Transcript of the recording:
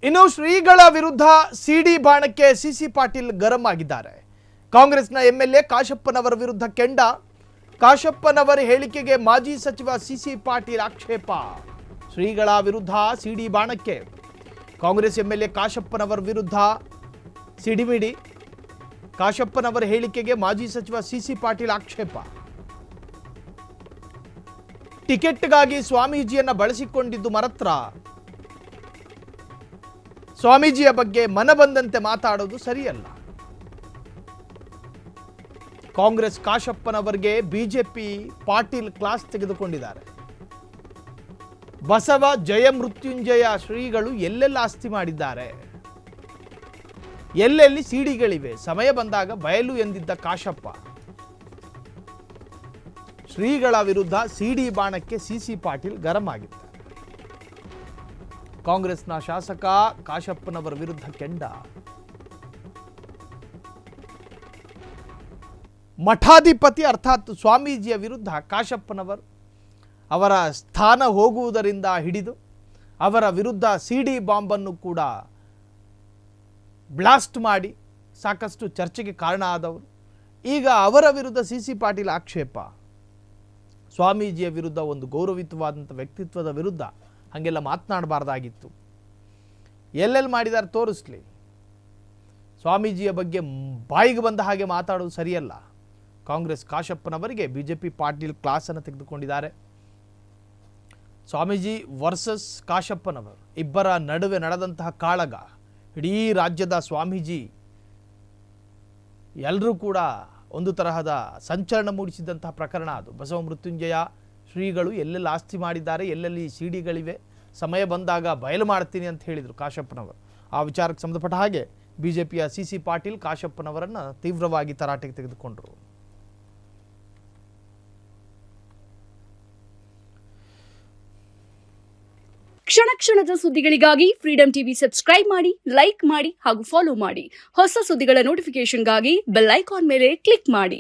ಇನ್ನು ಶ್ರೀಗಳ ವಿರುದ್ಧ ಸಿಡಿ ಬಾಣಕ್ಕೆ ಸಿಸಿ ಪಾಟೀಲ್ ಗರಂ ಆಗಿದ್ದಾರೆ. ಕಾಂಗ್ರೆಸ್ನ ಎಂಎಲ್ಎ ಕಾಶಪ್ಪನವರ ವಿರುದ್ಧ ಕೆಂಡ. ಕಾಶಪ್ಪನವರ ಹೇಳಿಕೆಗೆ ಮಾಜಿ ಸಚಿವ ಸಿಸಿ ಪಾಟೀಲ್ ಆಕ್ಷೇಪ. ಶ್ರೀಗಳ ವಿರುದ್ಧ ಸಿಡಿ ಬಾಣಕ್ಕೆ ಕಾಂಗ್ರೆಸ್ ಎಂಎಲ್ಎ ಕಾಶಪ್ಪನವರ ವಿರುದ್ಧ ಸಿಡಿಮಿಡಿ. ಕಾಶಪ್ಪನವರ ಹೇಳಿಕೆಗೆ ಮಾಜಿ ಸಚಿವ ಸಿಸಿ ಪಾಟೀಲ್ ಆಕ್ಷೇಪ. ಟಿಕೆಟ್ಗಾಗಿ ಸ್ವಾಮೀಜಿಯನ್ನ ಬಳಸಿಕೊಂಡಿದ್ದು ಮರತ್ರ. ಸ್ವಾಮೀಜಿಯ ಬಗ್ಗೆ ಮನಬಂದಂತೆ ಮಾತಾಡೋದು ಸರಿಯಲ್ಲ. ಕಾಂಗ್ರೆಸ್ ಕಾಶಪ್ಪನವರಿಗೆ ಬಿಜೆಪಿ ಪಾಟೀಲ್ ಕ್ಲಾಸ್ ತೆಗೆದುಕೊಂಡಿದ್ದಾರೆ. ಬಸವ ಜಯ ಮೃತ್ಯುಂಜಯ ಶ್ರೀಗಳು ಎಲ್ಲೆಲ್ಲ ಆಸ್ತಿ ಮಾಡಿದ್ದಾರೆ, ಎಲ್ಲೆಲ್ಲಿ ಸಿಡಿಗಳಿವೆ, ಸಮಯ ಬಂದಾಗ ಬಯಲು ಎಂದಿದ್ದ ಕಾಶಪ್ಪ ಶ್ರೀಗಳ ವಿರುದ್ಧ ಸಿಡಿ ಬಾಣಕ್ಕೆ ಸಿಸಿ ಪಾಟೀಲ್ ಗರಂ ಆಗಿದ್ದಾರೆ. ಕಾಂಗ್ರೆಸ್ನ ಶಾಸಕ ಕಾಶಪ್ಪನವರ ವಿರುದ್ಧ ಕೆಂಡ. ಮಠಾಧಿಪತಿ ಅರ್ಥಾತ್ ಸ್ವಾಮೀಜಿಯ ವಿರುದ್ಧ ಕಾಶಪ್ಪನವರು ಅವರ ಸ್ಥಾನ ಹೋಗುವುದರಿಂದ ಹಿಡಿದು ಅವರ ವಿರುದ್ಧ ಸಿಡಿ ಬಾಂಬನ್ನು ಕೂಡ ಬ್ಲಾಸ್ಟ್ ಮಾಡಿ ಸಾಕಷ್ಟು ಚರ್ಚೆಗೆ ಕಾರಣ ಆದವರು. ಈಗ ಅವರ ವಿರುದ್ಧ ಸಿಸಿ ಪಾಟೀಲ್ ಆಕ್ಷೇಪ. ಸ್ವಾಮೀಜಿಯ ವಿರುದ್ಧ ಒಂದು ಗೌರವಿತವಾದಂಥ ವ್ಯಕ್ತಿತ್ವದ ವಿರುದ್ಧ ಹಾಗೆಲ್ಲ ಮಾತನಾಡಬಾರ್ದಾಗಿತ್ತು. ಎಲ್ಲೆಲ್ಲಿ ಮಾಡಿದ್ದಾರೆ ತೋರಿಸ್ಲಿ. ಸ್ವಾಮೀಜಿಯ ಬಗ್ಗೆ ಬಾಯಿಗೆ ಬಂದ ಹಾಗೆ ಮಾತಾಡೋದು ಸರಿಯಲ್ಲ. ಕಾಂಗ್ರೆಸ್ ಕಾಶಪ್ಪನವರಿಗೆ ಬಿಜೆಪಿ ಪಾಟೀಲ್ ಕ್ಲಾಸನ್ನು ತೆಗೆದುಕೊಂಡಿದ್ದಾರೆ. ಸ್ವಾಮೀಜಿ ವರ್ಸಸ್ ಕಾಶಪ್ಪನವರು ಇಬ್ಬರ ನಡುವೆ ನಡೆದಂತಹ ಕಾಳಗ ಇಡೀ ರಾಜ್ಯದ ಸ್ವಾಮೀಜಿ ಎಲ್ಲರೂ ಕೂಡ ಒಂದು ತರಹದ ಸಂಚಲನ ಮೂಡಿಸಿದಂತಹ ಪ್ರಕರಣ ಅದು. ಬಸವ ಮೃತ್ಯುಂಜಯ ಶ್ರೀಗಳು ಎಲ್ಲೆಲ್ಲಿ ಆಸ್ತಿ ಮಾಡಿದ್ದಾರೆ, ಎಲ್ಲೆಲ್ಲಿ ಸಿಡಿಗಳಿವೆ, ಸಮಯ ಬಂದಾಗ ಬಯಲು ಮಾಡ್ತೀನಿ ಅಂತ ಹೇಳಿದರು ಕಾಶಪ್ಪನವರು. ಆ ವಿಚಾರಕ್ಕೆ ಸಂಬಂಧಪಟ್ಟ ಹಾಗೆ ಬಿಜೆಪಿಯ ಸಿಸಿ ಪಾಟೀಲ್ ಕಾಶಪ್ಪನವರನ್ನು ತೀವ್ರವಾಗಿ ತರಾಟೆಗೆ ತೆಗೆದುಕೊಂಡರು. ಕ್ಷಣ ಕ್ಷಣದ ಸುದ್ದಿಗಳಿಗಾಗಿ ಫ್ರೀಡಂ ಟಿವಿ ಸಬ್ಸ್ಕ್ರೈಬ್ ಮಾಡಿ, ಲೈಕ್ ಮಾಡಿ ಹಾಗೂ ಫಾಲೋ ಮಾಡಿ. ಹೊಸ ಸುದ್ದಿಗಳ ನೋಟಿಫಿಕೇಶನ್ಗಾಗಿ ಬೆಲ್ ಐಕಾನ್ ಮೇಲೆ ಕ್ಲಿಕ್ ಮಾಡಿ.